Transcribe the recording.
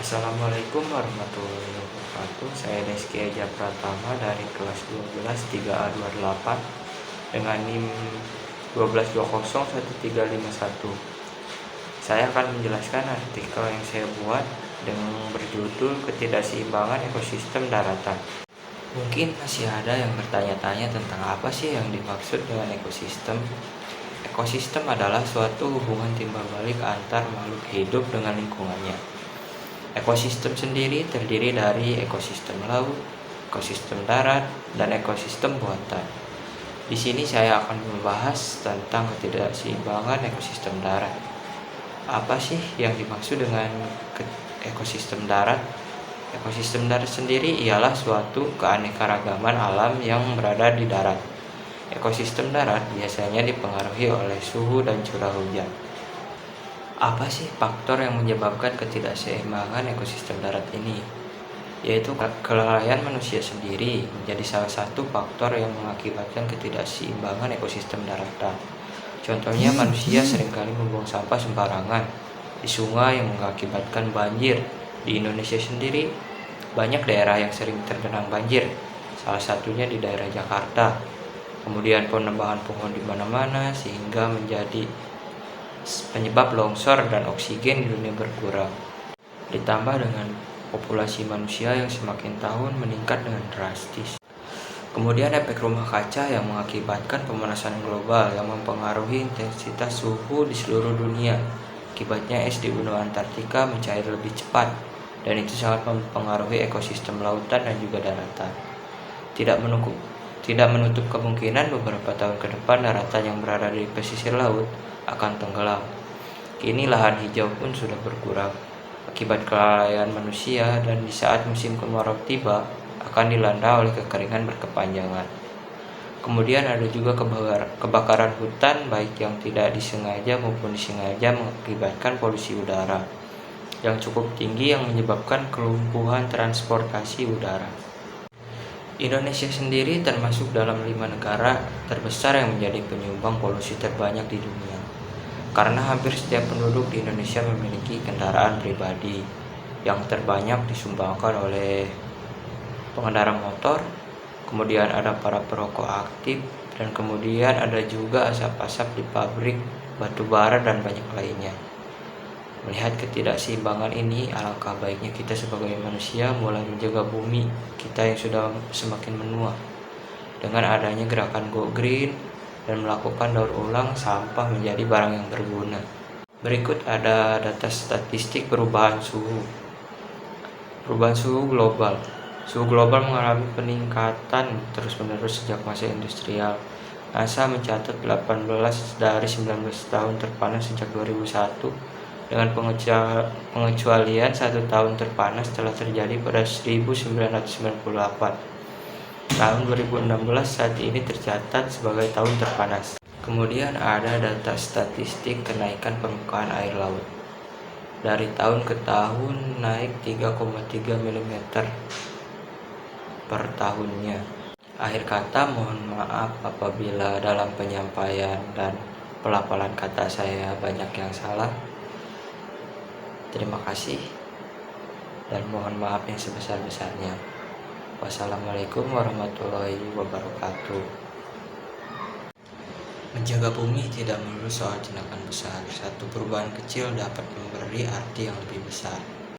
Assalamualaikum warahmatullahi wabarakatuh. Saya Reski Eja Pratama dari kelas 12 3A28 dengan NIM 12201351. Saya akan menjelaskan artikel yang saya buat dengan berjudul Ketidakseimbangan Ekosistem Daratan. Mungkin masih ada yang bertanya-tanya tentang apa sih yang dimaksud dengan ekosistem. Ekosistem adalah suatu hubungan timbal balik antar makhluk hidup dengan lingkungannya. Ekosistem sendiri terdiri dari ekosistem laut, ekosistem darat, dan ekosistem buatan. Di sini saya akan membahas tentang ketidakseimbangan ekosistem darat. Apa sih yang dimaksud dengan ekosistem darat? Ekosistem darat sendiri ialah suatu keanekaragaman alam yang berada di darat. Ekosistem darat biasanya dipengaruhi oleh suhu dan curah hujan. Apa sih faktor yang menyebabkan ketidakseimbangan ekosistem darat ini? Yaitu kelalaian manusia sendiri menjadi salah satu faktor yang mengakibatkan ketidakseimbangan ekosistem daratan. Contohnya manusia seringkali membuang sampah sembarangan di sungai yang mengakibatkan banjir. Di Indonesia sendiri banyak daerah yang sering tergenang banjir, salah satunya di daerah Jakarta. Kemudian penebangan pohon di mana-mana sehingga menjadi penyebab longsor dan oksigen di dunia berkurang. Ditambah dengan populasi manusia yang semakin tahun meningkat dengan drastis. Kemudian efek rumah kaca yang mengakibatkan pemanasan global yang mempengaruhi intensitas suhu di seluruh dunia. Akibatnya es di benua Antartika mencair lebih cepat dan itu sangat mempengaruhi ekosistem lautan dan juga daratan. Tidak menutup kemungkinan beberapa tahun ke depan daratan yang berada di pesisir laut akan tenggelam. Kini lahan hijau pun sudah berkurang akibat kelalaian manusia dan di saat musim kemarau tiba akan dilanda oleh kekeringan berkepanjangan. Kemudian ada juga kebakaran hutan baik yang tidak disengaja maupun disengaja mengakibatkan polusi udara yang cukup tinggi yang menyebabkan kelumpuhan transportasi udara. Indonesia sendiri termasuk dalam 5 negara terbesar yang menjadi penyumbang polusi terbanyak di dunia. Karena hampir setiap penduduk di Indonesia memiliki kendaraan pribadi yang terbanyak disumbangkan oleh pengendara motor, kemudian ada para perokok aktif, dan kemudian ada juga asap-asap di pabrik, batu bara, dan banyak lainnya. Melihat ketidakseimbangan ini, alangkah baiknya kita sebagai manusia mulai menjaga bumi kita yang sudah semakin menua dengan adanya gerakan Go Green dan melakukan daur ulang sampah menjadi barang yang berguna. Berikut ada data statistik perubahan suhu. Perubahan suhu global. Suhu global mengalami peningkatan terus-menerus sejak masa industrial. NASA mencatat 18 dari 19 tahun terpanas sejak 2001 dengan pengecualian 1 tahun terpanas telah terjadi pada 1998. Tahun 2016 saat ini tercatat sebagai tahun terpanas. Kemudian ada data statistik kenaikan permukaan air laut. Dari tahun ke tahun naik 3,3 mm per tahunnya. Akhir kata, mohon maaf apabila dalam penyampaian dan pelafalan kata saya banyak yang salah. Terima kasih dan mohon maaf yang sebesar-besarnya. Wassalamualaikum warahmatullahi wabarakatuh. Menjaga bumi tidak melulu soal tindakan besar. Satu perubahan kecil dapat memberi arti yang lebih besar.